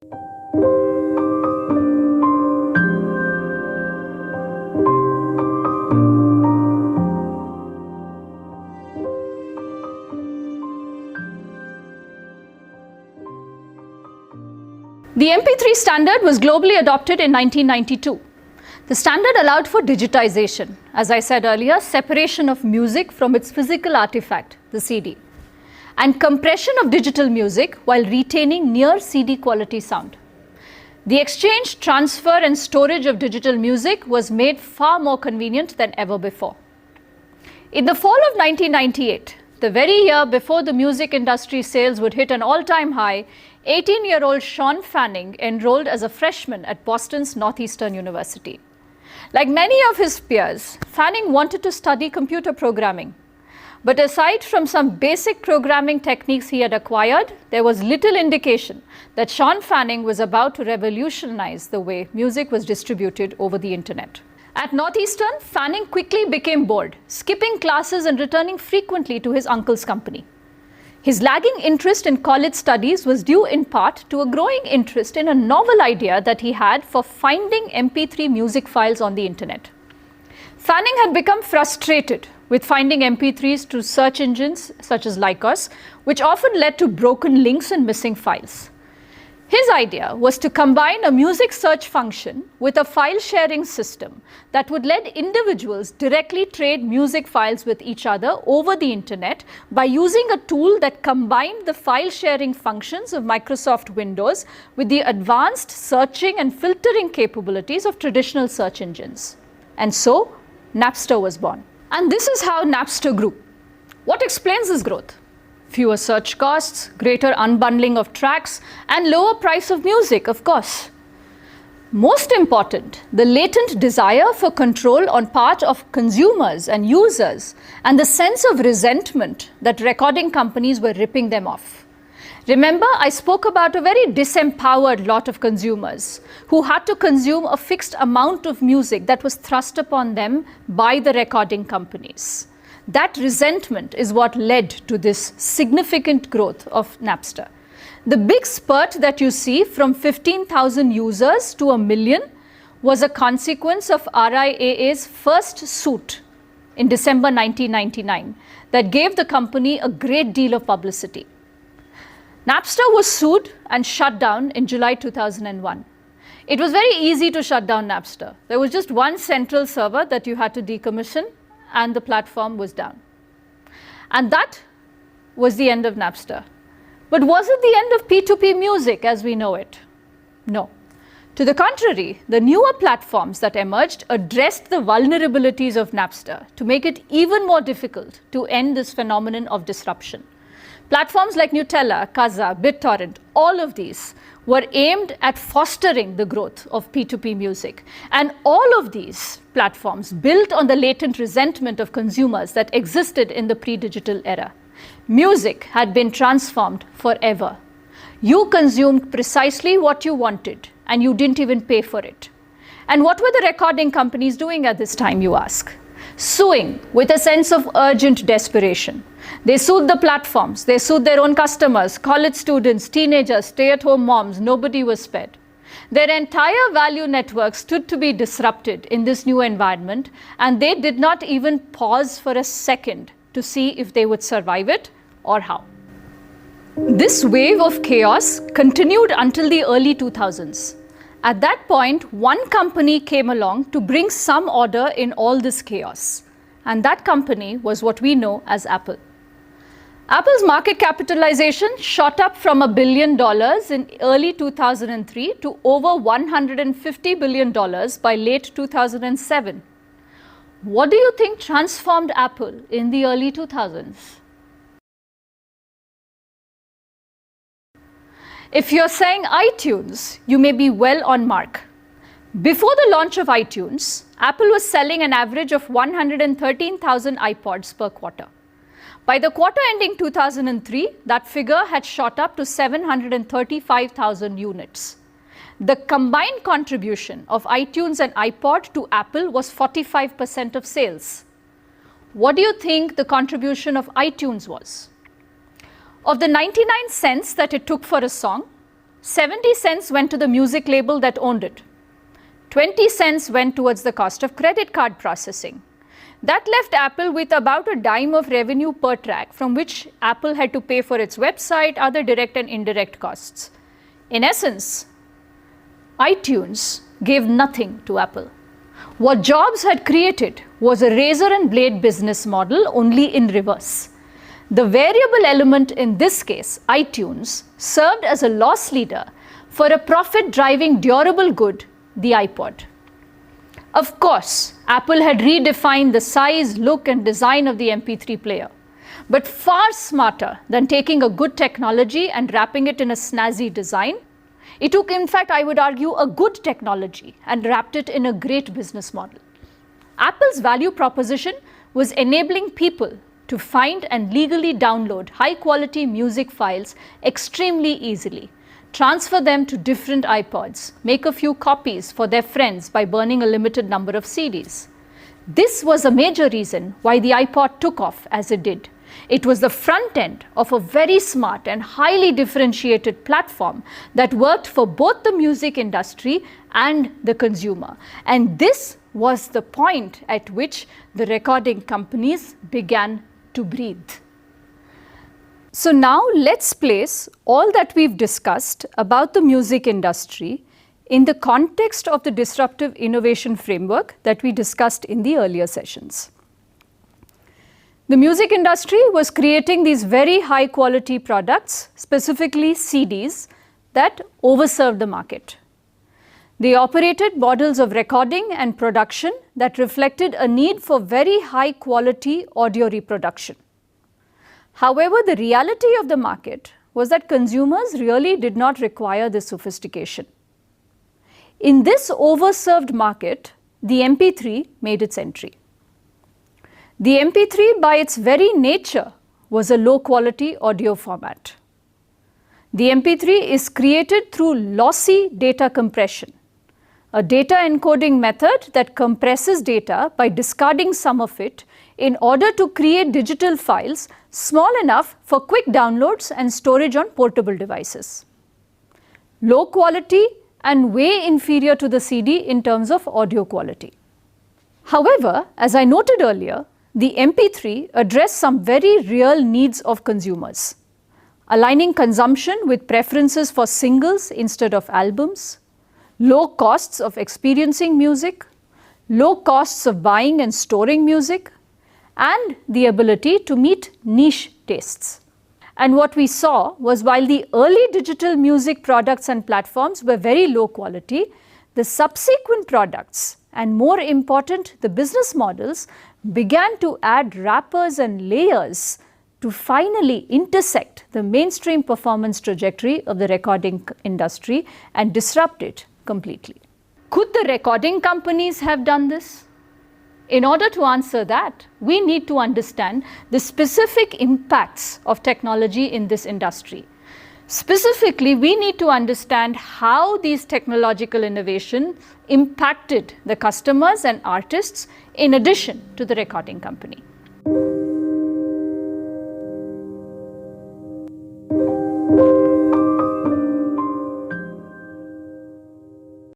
The MP3 standard was globally adopted in 1992. The standard allowed for digitization, as I said earlier, separation of music from its physical artifact, the CD, and compression of digital music while retaining near CD quality sound. The exchange, transfer, and storage of digital music was made far more convenient than ever before. In the fall of 1998, the very year before the music industry sales would hit an all-time high, 18-year-old Sean Fanning enrolled as a freshman at Boston's Northeastern University. Like many of his peers, Fanning wanted to study computer programming. But aside from some basic programming techniques he had acquired, there was little indication that Sean Fanning was about to revolutionize the way music was distributed over the internet. At Northeastern, Fanning quickly became bored, skipping classes and returning frequently to his uncle's company. His lagging interest in college studies was due in part to a growing interest in a novel idea that he had for finding MP3 music files on the internet. Fanning had become frustrated with finding MP3s through search engines such as Lycos, which often led to broken links and missing files. His idea was to combine a music search function with a file sharing system that would let individuals directly trade music files with each other over the internet by using a tool that combined the file sharing functions of Microsoft Windows with the advanced searching and filtering capabilities of traditional search engines. And so, Napster was born. And this is how Napster grew. What explains this growth? Fewer search costs, greater unbundling of tracks, and lower price of music, of course. Most important, the latent desire for control on part of consumers and users, and the sense of resentment that recording companies were ripping them off. Remember, I spoke about a very disempowered lot of consumers who had to consume a fixed amount of music that was thrust upon them by the recording companies. That resentment is what led to this significant growth of Napster. The big spurt that you see from 15,000 users to 1 million was a consequence of RIAA's first suit in December 1999 that gave the company a great deal of publicity. Napster was sued and shut down in July 2001. It was very easy to shut down Napster. There was just one central server that you had to decommission, and the platform was down. And that was the end of Napster. But was it the end of P2P music as we know it? No. To the contrary, the newer platforms that emerged addressed the vulnerabilities of Napster to make it even more difficult to end this phenomenon of disruption. Platforms like Gnutella, Kazaa, BitTorrent, all of these were aimed at fostering the growth of P2P music. And all of these platforms built on the latent resentment of consumers that existed in the pre-digital era. Music had been transformed forever. You consumed precisely what you wanted, and you didn't even pay for it. And what were the recording companies doing at this time, you ask? Suing with a sense of urgent desperation. They sued the platforms, they sued their own customers, college students, teenagers, stay-at-home moms, nobody was spared. Their entire value network stood to be disrupted in this new environment, and they did not even pause for a second to see if they would survive it or how. This wave of chaos continued until the early 2000s. At that point, one company came along to bring some order in all this chaos. And that company was what we know as Apple. Apple's market capitalization shot up from $1 billion in early 2003 to over $150 billion by late 2007. What do you think transformed Apple in the early 2000s? If you're saying iTunes, you may be well on mark. Before the launch of iTunes, Apple was selling an average of 113,000 iPods per quarter. By the quarter ending 2003, that figure had shot up to 735,000 units. The combined contribution of iTunes and iPod to Apple was 45% of sales. What do you think the contribution of iTunes was? Of the 99 cents that it took for a song, 70 cents went to the music label that owned it. 20 cents went towards the cost of credit card processing. That left Apple with about a dime of revenue per track, from which Apple had to pay for its website, other direct and indirect costs. In essence, iTunes gave nothing to Apple. What Jobs had created was a razor and blade business model, only in reverse. The variable element in this case, iTunes, served as a loss leader for a profit-driving durable good, the iPod. Of course, Apple had redefined the size, look, and design of the MP3 player, but far smarter than taking a good technology and wrapping it in a snazzy design. It took, in fact, I would argue, a good technology and wrapped it in a great business model. Apple's value proposition was enabling people to find and legally download high-quality music files extremely easily, transfer them to different iPods, make a few copies for their friends by burning a limited number of CDs. This was a major reason why the iPod took off as it did. It was the front end of a very smart and highly differentiated platform that worked for both the music industry and the consumer. And this was the point at which the recording companies began to breathe. So now let's place all that we've discussed about the music industry in the context of the disruptive innovation framework that we discussed in the earlier sessions. The music industry was creating these very high quality products, specifically CDs, that overserved the market. They operated models of recording and production that reflected a need for very high quality audio reproduction. However, the reality of the market was that consumers really did not require this sophistication. In this overserved market, the MP3 made its entry. The MP3, by its very nature, was a low-quality audio format. The MP3 is created through lossy data compression, a data encoding method that compresses data by discarding some of it in order to create digital files small enough for quick downloads and storage on portable devices. Low quality and way inferior to the CD in terms of audio quality. However, as I noted earlier, the MP3 addressed some very real needs of consumers, aligning consumption with preferences for singles instead of albums, low costs of experiencing music, low costs of buying and storing music, and the ability to meet niche tastes. And what we saw was, while the early digital music products and platforms were very low quality, the subsequent products, and more important, the business models, began to add wrappers and layers to finally intersect the mainstream performance trajectory of the recording industry and disrupt it completely. Could the recording companies have done this? In order to answer that, we need to understand the specific impacts of technology in this industry. Specifically, we need to understand how these technological innovations impacted the customers and artists in addition to the recording company.